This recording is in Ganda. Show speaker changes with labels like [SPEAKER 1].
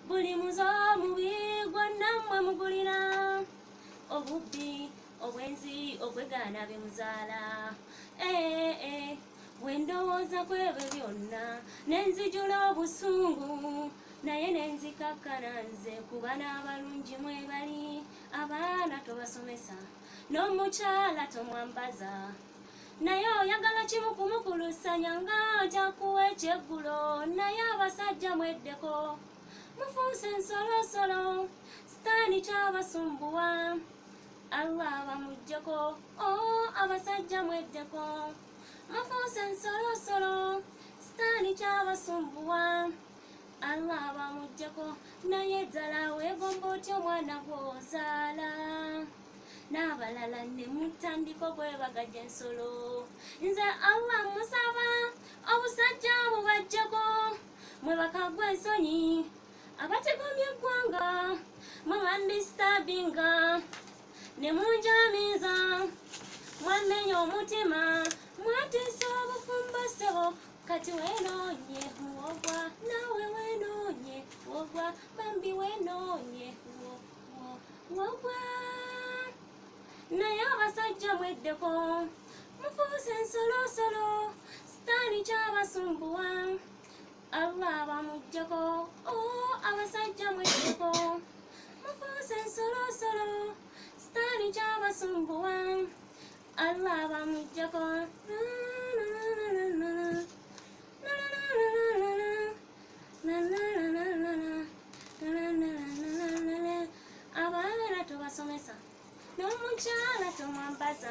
[SPEAKER 1] buli muzo mubi gwonna mmwe mugulira obubbi obwenzi okwegaana bimuzaala bwe ndowooza ku ebyo byonna nenzijula obusungu naye nenzikakkana nze ku baana abalungi mwebali abaana tobasomesa n'omukyala tomwambaza naye oyagala kimu kumukulusanya nga njakuwa ekyeggulo naye abasajja mweddeko mufuuse ensolosolo sitaani kyabasumbuwa Allah bamuggyeko abasajja mweddeko mufuuse ensolosolo sitaani kyabasumbuwa Allah bamuggyeko naye ddala weegomba otya omwana gw'ozaala n'abalala ne mutandika okwebagajja ensolo nze Allah musaba obusajja bubaggyeko mwe bakagwa ensonyi abategomya eggwanga mwabandistabinga ne munjamiza mwamenya omutima mwatiisa obufumbo ssebo kati wenoonye wogwa nawe wenoonye wogwa bambi wenoonye wogwa naye abasajja mweddeko mufuuse ensolosolo sitaani kyabasumbuwa Allah bamuggyeko abasajja mweddeko mufuuse ensolosolo sitaani kyabasumbuwa Allah bamuggyeko abaana tobasomesa n'omukyala tomwambaza